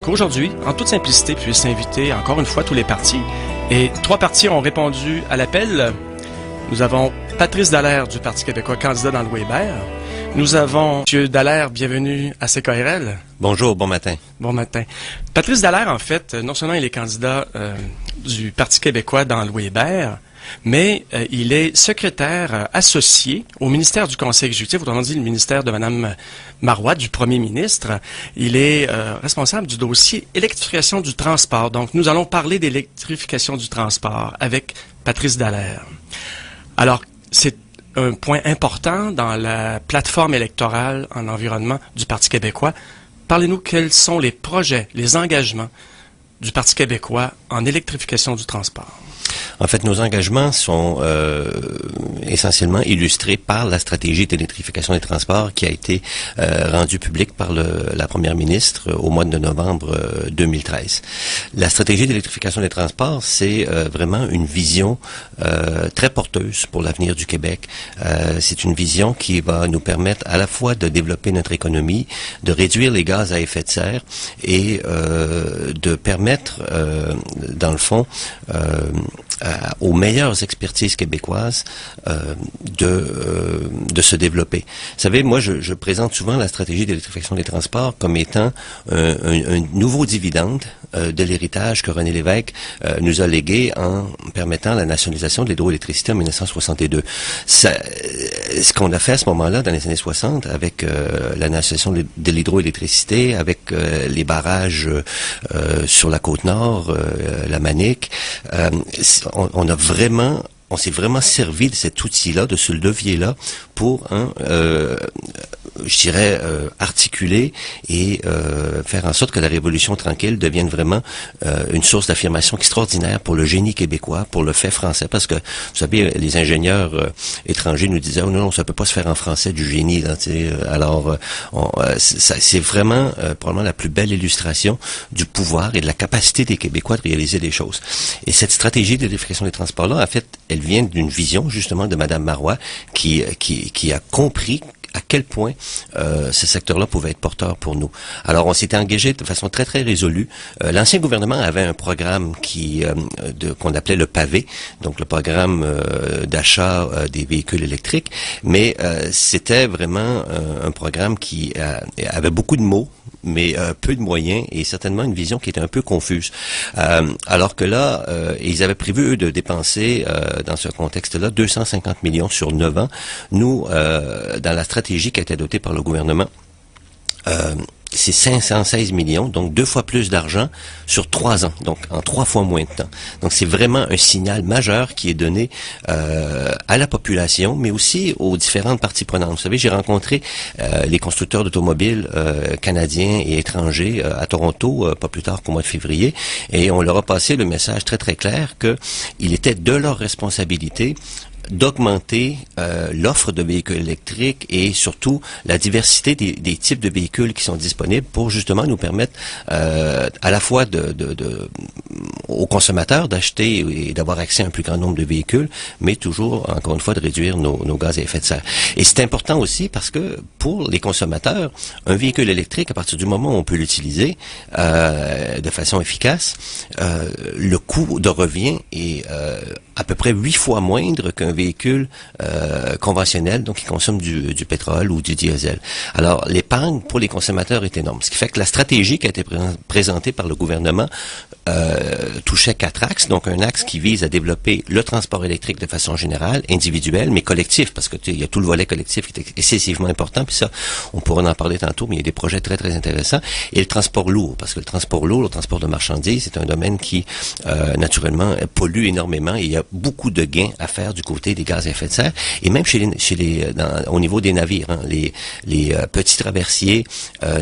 Qu'aujourd'hui, en toute simplicité, puisse inviter encore une fois tous les partis. Et 3 partis ont répondu à l'appel. Nous avons Patrice Dallaire du Parti québécois, candidat dans Louis-Hébert. Nous avons M. Dallaire, bienvenue à CKRL. Bonjour, bon matin. Bon matin. Patrice Dallaire, en fait, non seulement il est candidat du Parti québécois dans Louis-Hébert, mais il est secrétaire associé au ministère du Conseil exécutif, autrement dit le ministère de Mme Marois, du premier ministre. Il est responsable du dossier électrification du transport. Donc, nous allons parler d'électrification du transport avec Patrice Dallaire. Alors, c'est un point important dans la plateforme électorale en environnement du Parti québécois. Parlez-nous quels sont les projets, les engagements du Parti québécois en électrification du transport. En fait, nos engagements sont essentiellement illustrés par la stratégie d'électrification des transports qui a été rendue publique par la première ministre au mois de novembre 2013. La stratégie d'électrification des transports, c'est vraiment une vision très porteuse pour l'avenir du Québec. C'est une vision qui va nous permettre à la fois de développer notre économie, de réduire les gaz à effet de serre et de permettre, dans le fond, aux meilleures expertises québécoises de se développer. Vous savez, moi, je présente souvent la stratégie d'électrification des transports comme étant un nouveau dividende de l'héritage que René Lévesque nous a légué en permettant la nationalisation de l'hydroélectricité en 1962. Ce qu'on a fait à ce moment-là, dans les années 60, avec la nationalisation de l'hydroélectricité, avec les barrages sur la Côte-Nord, la Manic, on s'est vraiment servi de cet outil-là, de ce levier-là, pour je dirais, articuler et faire en sorte que la Révolution tranquille devienne vraiment une source d'affirmation extraordinaire pour le génie québécois, pour le fait français. Parce que, vous savez, les ingénieurs étrangers nous disaient « Oh non, ça peut pas se faire en français du génie. » là, alors, c'est vraiment probablement la plus belle illustration du pouvoir et de la capacité des Québécois de réaliser des choses. Et cette stratégie d'électrification des transports-là, en fait, elle vient d'une vision, justement, de Mme Marois, qui a compris à quel point ce secteur-là pouvait être porteur pour nous. Alors, on s'était engagé de façon très, très résolue. L'ancien gouvernement avait un programme qu'on appelait le PAVÉ, donc le programme d'achat des véhicules électriques, mais c'était vraiment un programme qui avait beaucoup de mots, mais peu de moyens et certainement une vision qui était un peu confuse. Alors que là, ils avaient prévu, eux, de dépenser, dans ce contexte-là, 250 millions sur 9 ans. Nous, dans la stratégie qui a été adoptée par le gouvernement, c'est 516 millions, donc 2 fois plus d'argent sur 3 ans, donc en 3 fois moins de temps. Donc c'est vraiment un signal majeur qui est donné à la population, mais aussi aux différentes parties prenantes. Vous savez, j'ai rencontré les constructeurs d'automobiles canadiens et étrangers à Toronto, pas plus tard qu'au mois de février, et on leur a passé le message très très clair qu'il était de leur responsabilité d'augmenter l'offre de véhicules électriques et surtout la diversité des types de véhicules qui sont disponibles pour justement nous permettre à la fois aux consommateurs d'acheter et d'avoir accès à un plus grand nombre de véhicules, mais toujours, encore une fois, de réduire nos gaz à effet de serre. Et c'est important aussi parce que pour les consommateurs, un véhicule électrique, à partir du moment où on peut l'utiliser de façon efficace, le coût de revient est à peu près 8 fois moindre qu'un véhicule conventionnel, donc qui consomme du pétrole ou du diesel. Alors, l'épargne pour les consommateurs est énorme. Ce qui fait que la stratégie qui a été présentée par le gouvernement touchait 4 axes. Donc, un axe qui vise à développer le transport électrique de façon générale, individuelle, mais collectif, parce que il y a tout le volet collectif qui est excessivement important. Puis ça, on pourra en parler tantôt, mais il y a des projets très, très intéressants. Et le transport lourd, parce que le transport lourd, le transport de marchandises, c'est un domaine qui, naturellement, pollue énormément. Et il y a beaucoup de gains à faire du côté des gaz à effet de serre. Et même au niveau des navires, hein, les petits traversiers,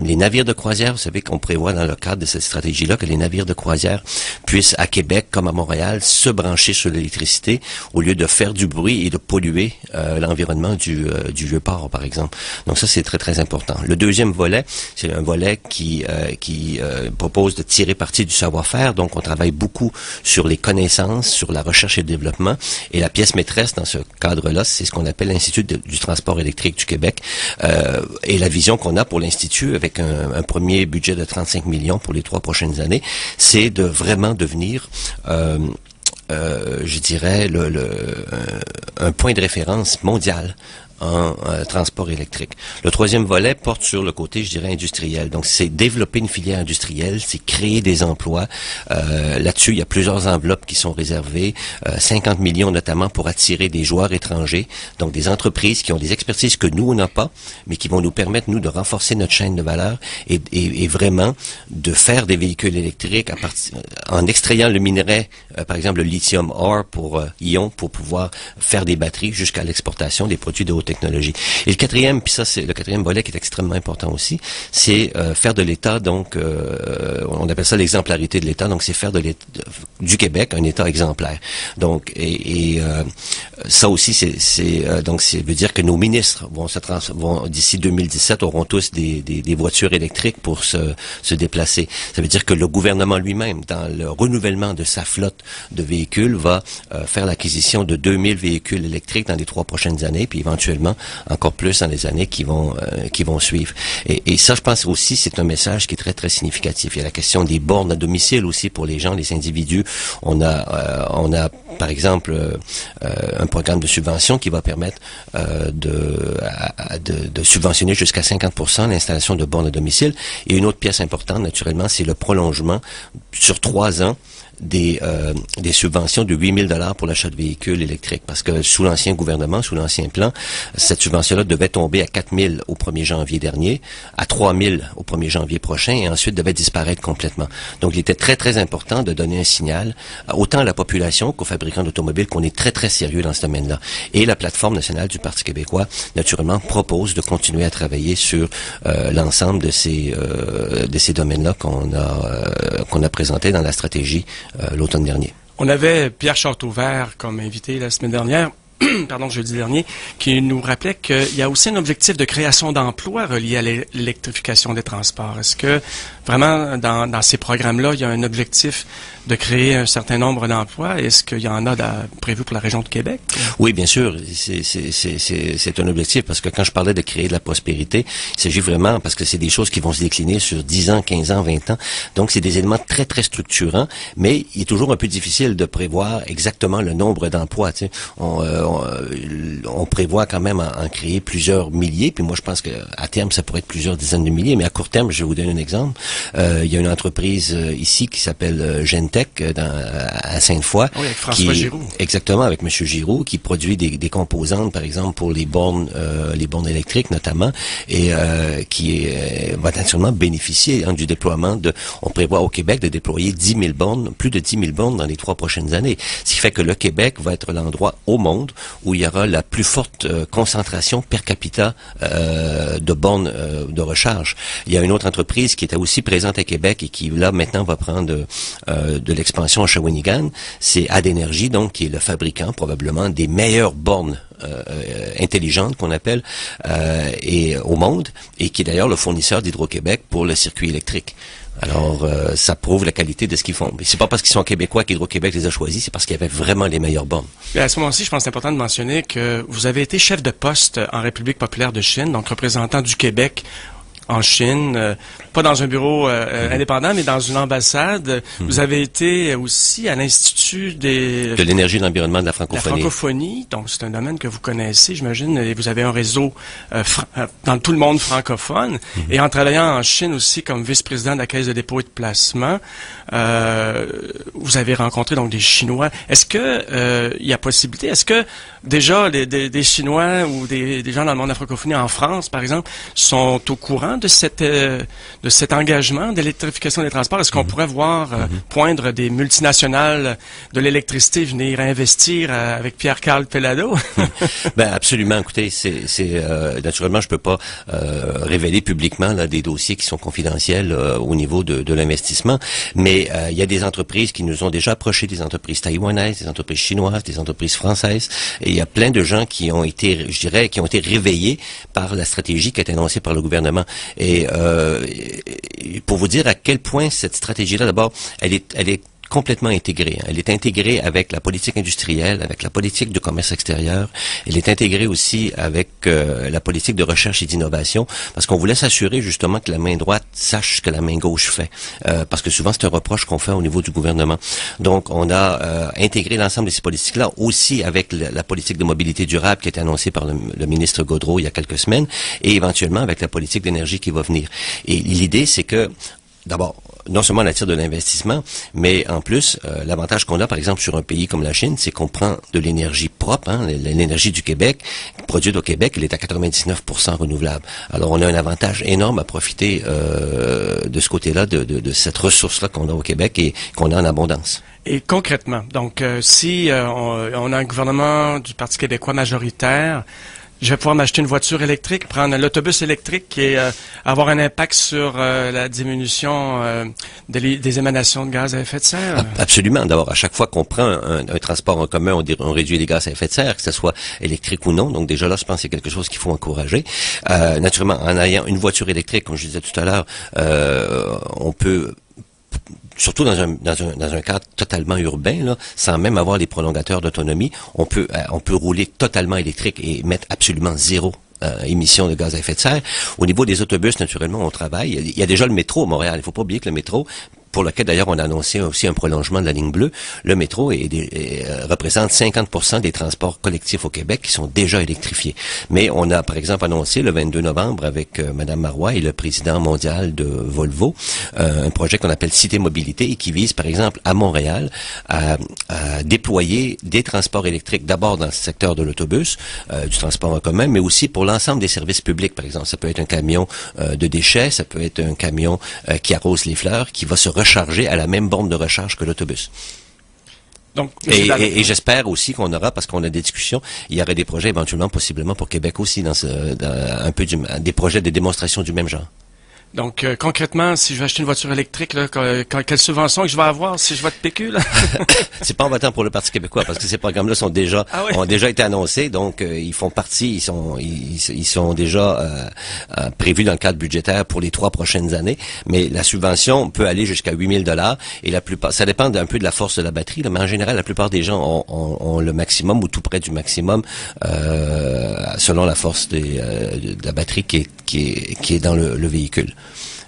les navires de croisière, vous savez qu'on prévoit dans le cadre de cette stratégie-là que les navires de croisière puissent, à Québec comme à Montréal, se brancher sur l'électricité au lieu de faire du bruit et de polluer l'environnement du Vieux-Port, par exemple. Donc ça, c'est très, très important. Le deuxième volet, c'est un volet qui propose de tirer parti du savoir-faire. Donc, on travaille beaucoup sur les connaissances, sur la recherche et le développement. Et la pièce maîtresse m'intéresse dans ce cadre-là, c'est ce qu'on appelle l'Institut du transport électrique du Québec et la vision qu'on a pour l'Institut avec un premier budget de 35 millions pour les 3 prochaines années, c'est de vraiment devenir je dirais un point de référence mondial en transport électrique. Le troisième volet porte sur le côté, je dirais, industriel. Donc, c'est développer une filière industrielle, c'est créer des emplois. Là-dessus, il y a plusieurs enveloppes qui sont réservées, 50 millions notamment pour attirer des joueurs étrangers, donc des entreprises qui ont des expertises que nous, on n'a pas, mais qui vont nous permettre, nous, de renforcer notre chaîne de valeur et vraiment de faire des véhicules électriques en extrayant le minerai, par exemple le lithium ore pour ion, pour pouvoir faire des batteries jusqu'à l'exportation des produits de haute technologie. Et le quatrième, puis ça c'est le quatrième volet qui est extrêmement important aussi, c'est faire de l'État, donc on appelle ça l'exemplarité de l'État, donc c'est faire du Québec un État exemplaire. Donc ça aussi donc c'est veut dire que nos ministres vont d'ici 2017 auront tous des voitures électriques pour se déplacer. Ça veut dire que le gouvernement lui-même, dans le renouvellement de sa flotte de véhicules, va faire l'acquisition de 2000 véhicules électriques dans les 3 prochaines années, puis éventuellement encore plus dans les années qui vont suivre. Et ça, je pense aussi, c'est un message qui est très, très significatif. Il y a la question des bornes à domicile aussi pour les gens, les individus. On a par exemple, un programme de subvention qui va permettre de subventionner jusqu'à 50% l'installation de bornes à domicile. Et une autre pièce importante, naturellement, c'est le prolongement sur 3 ans des subventions de 8 000 $ pour l'achat de véhicules électriques. Parce que sous l'ancien gouvernement, sous l'ancien plan, cette subvention-là devait tomber à 4 000 au 1er janvier dernier, à 3 000 au 1er janvier prochain, et ensuite devait disparaître complètement. Donc, il était très, très important de donner un signal, autant à la population qu'aux fabricants d'automobiles, qu'on est très, très sérieux dans ce domaine-là. Et la plateforme nationale du Parti québécois, naturellement, propose de continuer à travailler sur l'ensemble de ces domaines-là qu'on a présenté dans la stratégie l'automne dernier. On avait Pierre Châteauvert comme invité la semaine dernière, pardon, jeudi dernier, qui nous rappelait qu'il y a aussi un objectif de création d'emplois relié à l'électrification des transports. Est-ce que vraiment dans ces programmes-là, il y a un objectif de créer un certain nombre d'emplois? Est-ce qu'il y en a prévu pour la région de Québec? Oui, bien sûr. C'est un objectif parce que quand je parlais de créer de la prospérité, il s'agit vraiment parce que c'est des choses qui vont se décliner sur 10 ans, 15 ans, 20 ans. Donc, c'est des éléments très, très structurants, mais il est toujours un peu difficile de prévoir exactement le nombre d'emplois. Tu sais. On prévoit quand même en créer plusieurs milliers, puis moi, je pense qu'à terme, ça pourrait être plusieurs dizaines de milliers, mais à court terme, je vais vous donner un exemple. Il y a une entreprise ici qui s'appelle Gentech à Sainte-Foy. Oui, avec François Giroux. Exactement, avec M. Giroux, qui produit des composantes, par exemple, pour les bornes électriques notamment, et qui va naturellement bénéficier du déploiement on prévoit au Québec de déployer 10 000 bornes, plus de 10 000 bornes dans les 3 prochaines années. Ce qui fait que le Québec va être l'endroit au monde où il y aura la plus forte concentration per capita de bornes de recharge. Il y a une autre entreprise qui était aussi présente à Québec et qui, là, maintenant, va prendre de l'expansion à Shawinigan. C'est Adénergie, donc, qui est le fabricant, probablement, des meilleures bornes intelligentes, qu'on appelle, et au monde, et qui est d'ailleurs le fournisseur d'Hydro-Québec pour le circuit électrique. Alors, ça prouve la qualité de ce qu'ils font. Mais c'est pas parce qu'ils sont québécois qu'Hydro-Québec les a choisis, c'est parce qu'il y avait vraiment les meilleures bornes. Et à ce moment-ci, je pense que c'est important de mentionner que vous avez été chef de poste en République populaire de Chine, donc représentant du Québec en Chine, pas dans un bureau indépendant, mais dans une ambassade. Vous avez été aussi à l'Institut de l'énergie et de l'environnement de la francophonie. La francophonie, donc c'est un domaine que vous connaissez, j'imagine, et vous avez un réseau dans tout le monde francophone. Et en travaillant en Chine aussi comme vice-président de la Caisse de dépôt et de placement, vous avez rencontré donc des Chinois. Est-ce que il y a possibilité, est-ce que déjà des Chinois ou des gens dans le monde de la francophonie en France, par exemple, sont au courant de cet engagement d'électrification des transports? Est-ce qu'on pourrait voir poindre des multinationales de l'électricité venir investir avec Pierre-Carl Pellado? Ben absolument. Écoutez, naturellement, je peux pas révéler publiquement là, des dossiers qui sont confidentiels au niveau de l'investissement, mais il y a des entreprises qui nous ont déjà approché, des entreprises taïwanaises, des entreprises chinoises, des entreprises françaises, et il y a plein de gens qui ont été, je dirais, qui ont été réveillés par la stratégie qui a été annoncée par le gouvernement. Et pour vous dire à quel point cette stratégie-là, d'abord, elle est complètement intégrée. Elle est intégrée avec la politique industrielle, avec la politique de commerce extérieur. Elle est intégrée aussi avec la politique de recherche et d'innovation, parce qu'on voulait s'assurer justement que la main droite sache ce que la main gauche fait. Parce que souvent, c'est un reproche qu'on fait au niveau du gouvernement. Donc, on a intégré l'ensemble de ces politiques-là aussi avec la politique de mobilité durable qui a été annoncée par le ministre Gaudreau il y a quelques semaines, et éventuellement avec la politique d'énergie qui va venir. Et l'idée, c'est que, d'abord, non seulement on attire de l'investissement, mais en plus, l'avantage qu'on a, par exemple, sur un pays comme la Chine, c'est qu'on prend de l'énergie propre, l'énergie du Québec, produite au Québec, elle est à 99% renouvelable. Alors, on a un avantage énorme à profiter de ce côté-là, de cette ressource-là qu'on a au Québec et qu'on a en abondance. Et concrètement, donc, si on a un gouvernement du Parti québécois majoritaire, je vais pouvoir m'acheter une voiture électrique, prendre l'autobus électrique et avoir un impact sur la diminution des émanations de gaz à effet de serre? Absolument. D'abord, à chaque fois qu'on prend un transport en commun, on réduit les gaz à effet de serre, que ce soit électrique ou non. Donc déjà là, je pense que c'est quelque chose qu'il faut encourager. Naturellement, en ayant une voiture électrique, comme je disais tout à l'heure, on peut... Surtout dans un cadre totalement urbain, là, sans même avoir les prolongateurs d'autonomie, on peut rouler totalement électrique et mettre absolument zéro émission de gaz à effet de serre. Au niveau des autobus, naturellement, on travaille. Il y a déjà le métro à Montréal. Il ne faut pas oublier que le métro, pour lequel d'ailleurs on a annoncé aussi un prolongement de la ligne bleue, le métro représente 50% des transports collectifs au Québec qui sont déjà électrifiés. Mais on a par exemple annoncé le 22 novembre avec Madame Marois et le président mondial de Volvo, un projet qu'on appelle Cité Mobilité et qui vise par exemple à Montréal à déployer des transports électriques d'abord dans le secteur de l'autobus, du transport en commun, mais aussi pour l'ensemble des services publics par exemple. Ça peut être un camion de déchets, ça peut être un camion qui arrose les fleurs, qui va se recharger à la même borne de recharge que l'autobus. Donc, et j'espère aussi qu'on aura, parce qu'on a des discussions, il y aurait des projets éventuellement, possiblement pour Québec aussi, dans un peu des projets de démonstration du même genre. Donc, concrètement, si je vais acheter une voiture électrique, là, quelle subvention que je vais avoir si je vote PQ, là? C'est pas en votant pour le Parti québécois, parce que ces programmes-là sont déjà, ont déjà été annoncés, donc ils font partie, ils sont déjà prévus dans le cadre budgétaire pour les 3 prochaines années. Mais la subvention peut aller jusqu'à 8 000 $, et la plupart, ça dépend un peu de la force de la batterie, là, mais en général, la plupart des gens ont le maximum ou tout près du maximum, selon la force de la batterie qui est dans le véhicule.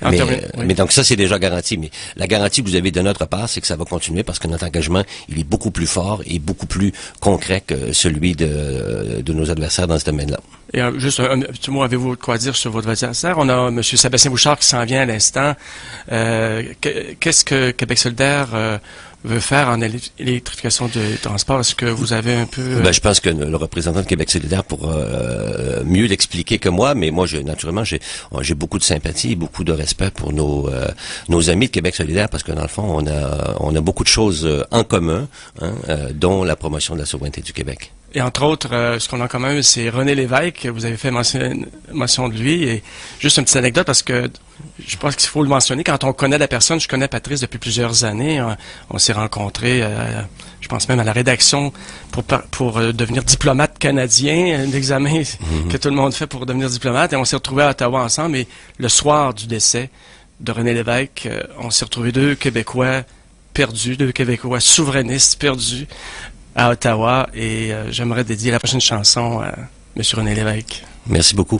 Mais donc ça, c'est déjà garanti. Mais la garantie que vous avez de notre part, c'est que ça va continuer parce que notre engagement, il est beaucoup plus fort et beaucoup plus concret que celui de nos adversaires dans ce domaine-là. Et juste un petit mot, avez-vous quoi dire sur votre adversaire? On a M. Sébastien Bouchard qui s'en vient à l'instant. Qu'est-ce que Québec solidaire veut faire en électrification du transport? Est-ce que vous avez un peu... je pense que le représentant de Québec solidaire pourra mieux l'expliquer que moi, mais moi, naturellement, j'ai beaucoup de sympathie et beaucoup de respect pour nos amis de Québec solidaire, parce que dans le fond, on a beaucoup de choses en commun, dont la promotion de la souveraineté du Québec. Et entre autres, ce qu'on a en commun, c'est René Lévesque. Vous avez fait mention de lui. Et juste une petite anecdote, parce que je pense qu'il faut le mentionner. Quand on connaît la personne, je connais Patrice depuis plusieurs années. On s'est rencontrés, je pense même à la rédaction, pour devenir diplomate canadien, un examen que tout le monde fait pour devenir diplomate. Et on s'est retrouvés à Ottawa ensemble. Et le soir du décès de René Lévesque, on s'est retrouvés 2 Québécois perdus, 2 Québécois souverainistes perdus à Ottawa, et j'aimerais dédier la prochaine chanson à M. René Lévesque. Merci beaucoup.